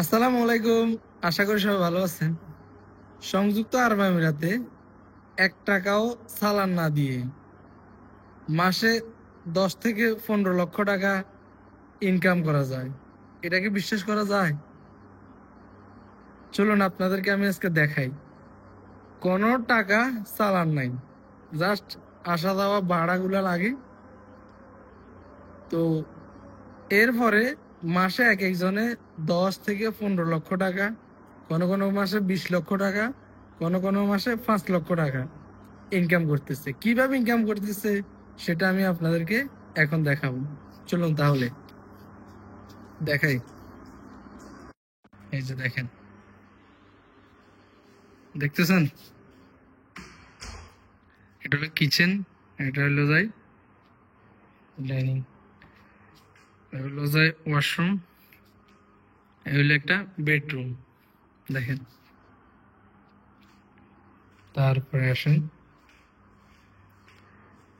আসসালামু আলাইকুম। আশা করি সবাই ভালো আছেন। সংযুক্ত আরব আমিরাতে 1 টাকাও চালান না দিয়ে মাসে 10 থেকে 15 লক্ষ টাকা ইনকাম করা যায়। এটা কি বিশ্বাস করা যায়? চলুন আপনাদেরকে আমি আজকে দেখাই। কোনো টাকা চালান নাই, জাস্ট আসা যাওয়া ভাড়াগুলা লাগে। তো এরপরে মাসে এক একজনে 10 থেকে 15 লক্ষ টাকা, কোনো কোনো মাসে 20 লক্ষ টাকা, কোনো কোনো মাসে 5 লক্ষ টাকা ইনকাম করতেছে। কিভাবে ইনকাম করতেছে সেটা আমি আপনাদেরকে এখন দেখাবো। চলুন তাহলে দেখাই। এই যে দেখেন, দেখতেছেন? এটা হলো কিচেন, এটা হলো যাই ডাইনিং, এটা হলো যাই ওয়াশরুম, এই হলো একটা বেডরুম। দেখেন, তারপরে আসেন,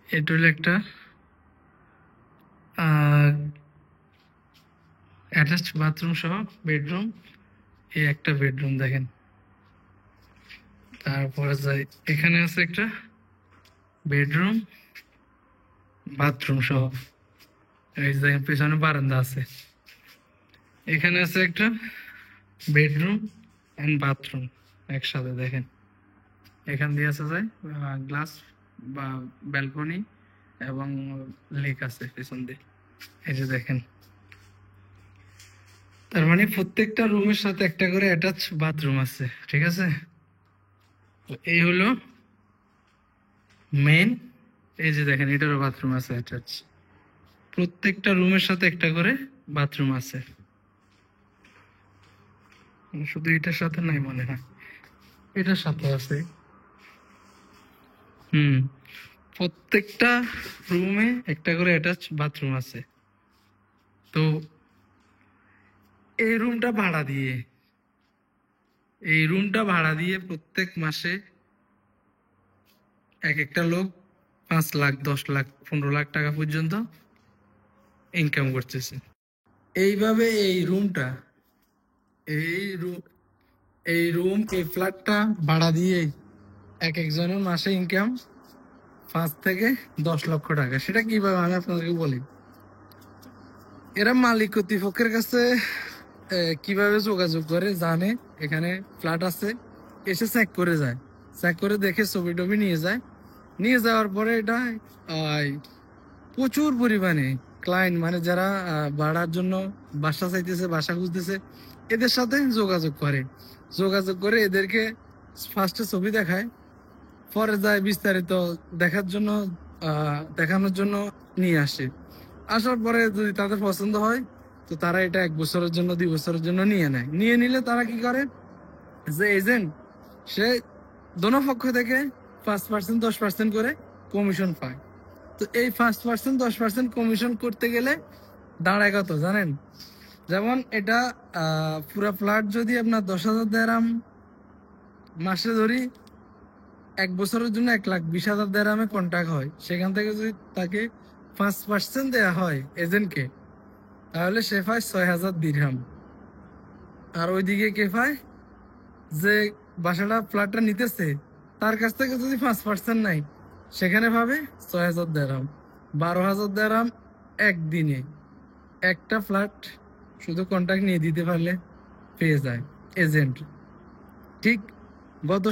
এটা হলো একটা অ্যাটাচড বাথরুম সহ বেডরুম। এই একটা বেডরুম দেখেন। তারপরে যাই, এখানে আছে একটা বেডরুম, বাথরুম সহ। এই যে পেছনে বারান্দা আছে। এখানে আছে একটা বেডরুম এন্ড বাথরুম একসাথে। দেখেন, এখান দিয়ে আছে যায় গ্লাস বা ব্যালকনি এবং লেক আছে পেছন দিয়ে। এই যে দেখেন, তার মানে প্রত্যেকটা রুমের সাথে একটা করে অ্যাটাচ বাথরুম আছে। ঠিক আছে, তো এই হলো মেন। এই যে দেখেন, এটারও বাথরুম আছে অ্যাটাচ। প্রত্যেকটা রুমের সাথে একটা করে বাথরুম আছে। শুধু এটার সাথে নাই মনে হয়, এটার সাথে আছে। হুম, প্রত্যেকটা রুমে একটা করে অ্যাটাচ বাথরুম আছে। তো এই রুমটা ভাড়া দিয়ে প্রত্যেক মাসে এক একটা লোক 5 লাখ, 10 লাখ, 15 লাখ টাকা পর্যন্ত ইনকাম করতেছে। এইভাবে এই রুম এই ফ্ল্যাটটা ভাড়া দিয়ে এক একজনের মাসে ইনকাম 5 থেকে 10 লক্ষ টাকা। সেটা কিভাবে আমি আপনাদেরকে বলি। এরা মালিক কর্তৃপক্ষের কাছে কিভাবে যোগাযোগ করে জানে এখানে ফ্ল্যাট আছে, এসে চেক করে যায়, চেক করে দেখে ছবি টবি নিয়ে যায়। নিয়ে যাওয়ার পরে এটা প্রচুর পরিমাণে ক্লায়েন্ট, মানে যারা ভাড়ার জন্য বাসা চাইতেছে, বাসা খুঁজতেছে, এদের সাথে যোগাযোগ করে এদেরকে ফার্স্টে ছবি দেখায়, পরে যায় বিস্তারিত দেখানোর জন্য নিয়ে আসে। আসার পরে যদি তাদের পছন্দ হয়, তো তারা এটা 1 বছরের জন্য, 2 বছরের জন্য নিয়ে নেয়। নিয়ে নিলে তারা কি করে, যে এজেন্ট, সে দোনো পক্ষ থেকে 5%, 10% করে কমিশন পায়। তো এই 5%, 10% কমিশন করতে গেলে দাঁড়ায় কত জানেন? যেমন এটা পুরা ফ্ল্যাট যদি আপনার 10,000 দিরহাম মাসে ধরি, 1 বছরের জন্য 1,20,000 দিরহামে কন্ট্রাক্ট হয়। সেখান থেকে যদি তাকে 5% দেওয়া হয় এজেন্টকে, তাহলে সে পায় 6,000 দিরহাম। আর ওইদিকে কে পায়, যে বাসাটা ফ্ল্যাটটা নিতেছে, তার কাছ থেকে যদি 5% নাই, সেখানে পাবে 6,000 দিরহাম। 12,000 দিরহাম একদিনে একটা ফ্ল্যাট শুধু কন্ট্রাক্ট নিয়ে দিতে পারলে পেয়ে যায় এজেন্ট। ঠিক গত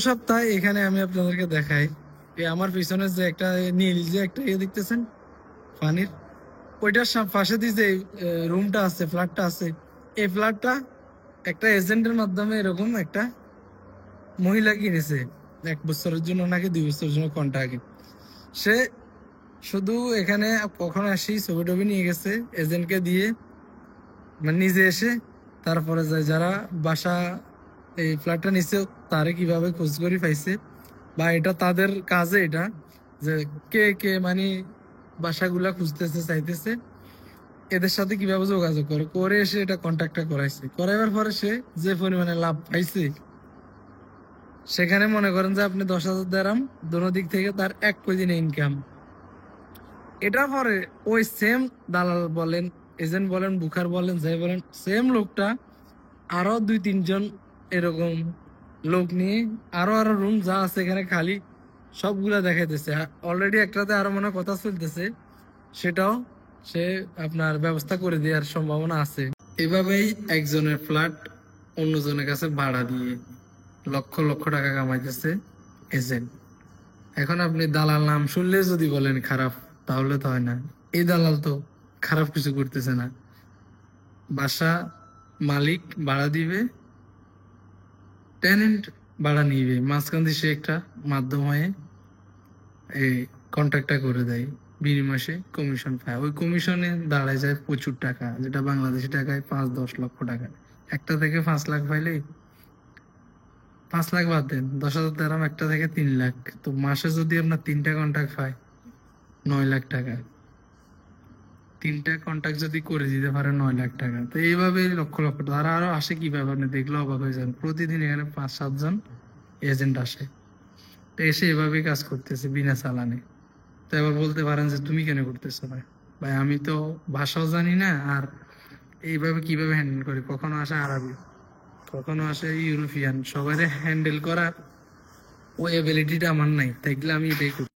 সপ্তাহে এখানে আমি আপনাদেরকে দেখাই, আমার পিছনে যে একটা নীল যে একটা দেখতেছেন পানির, ওইটার পাশে দিয়ে যে রুমটা আছে, ফ্ল্যাটটা আছে, এই ফ্ল্যাটটা একটা এজেন্টের মাধ্যমে এরকম একটা মহিলা কিনেছে 1 বছরের জন্য নাকি 2 বছরের জন্য কন্ট্রাক্ট। সে শুধু এখানে কখনো আসি ছবি টবি নিয়ে গেছে এজেন্টকে দিয়ে, মানে নিজে এসে, তারপরে যারা বাসা এই ফ্ল্যাটটা নিচে, তারে কিভাবে খোঁজ করে পাইছে, বা এটা তাদের কাজে, এটা যে কে কে মানে বাসাগুলা খুঁজতেছে চাইতেছে, এদের সাথে কিভাবে যোগাযোগ করে এসে এটা কন্ট্যাক্টটা করাইবার পরে সে যে পরিমাণে লাভ পাইছে, সেখানে মনে করেন যে আপনি 10,000 দিরহাম দোনো দিক থেকে তার 1 দিনে ইনকাম। এটা পরে ওই সেম দালাল বলেন এজেন্ট বলেন, বুকার বলেন, যাই বলেন, সেম লোকটা আরো 2-3 জন এরকম লোক নিয়ে আরো আরো রুম যা আছে এখানে খালি সবগুলা দেখাইতেছে। অলরেডি একটাতে আরো মনে হয় কথা চলতেছে, সেটাও সে আপনার ব্যবস্থা করে দেওয়ার সম্ভাবনা আছে। এভাবেই একজনের ফ্ল্যাট অন্যজনের কাছে ভাড়া দিয়ে লক্ষ লক্ষ টাকা কামাইতেছে এজেন্ট। এখন আপনি দালাল নাম শুনলে যদি বলেন খারাপ, তাহলে তো হয় না। এই দালাল তো খারাপ কিছু করতেছে না। বাসা মালিক ভাড়া দিবে, টেনেন্ট ভাড়া নিবে, মাঝখান দিয়ে সে একটা মাধ্যম হয়ে এই কন্ট্রাক্টটা করে দেয়, বিনিময়ে সে কমিশন পায়। ওই কমিশনে দাঁড়ায় যায় প্রচুর টাকা, যেটা বাংলাদেশি টাকায় 5-10 লক্ষ টাকা। একটা থেকে 5 লাখ পাইলে, 5 লাখ বাদ দেন, 10,000 দেড়াম, একটা থেকে 3 লাখ। তো মাসে যদি আপনার 3টা কন্ট্রাক্ট পায়, 9 লাখ টাকা। 3টা কন্ট্রাক্ট যদি করে দিতে পারে 9 লাখ টাকা, তো এইভাবে লক্ষ লক্ষ টাকা। আর আরো আসে কিভাবে আপনি দেখলে অবাক হয়ে যান। প্রতিদিন এখানে 5-7 জন এজেন্ট আসে, তো এসে এভাবেই কাজ করতেছে বিনা চালানে। তো এবার বলতে পারেন যে তুমি কেন করতেছো ভাই? ভাই আমি তো ভাষাও জানি না, আর এইভাবে কিভাবে হ্যান্ডেল করি। কখনো আসে আরবি, কখনো আসে ইউরোপিয়ান, সবাই হ্যান্ডেল করার ওই এবিলিটিটা আমার নাই, থাকলে আমি এটাই করি।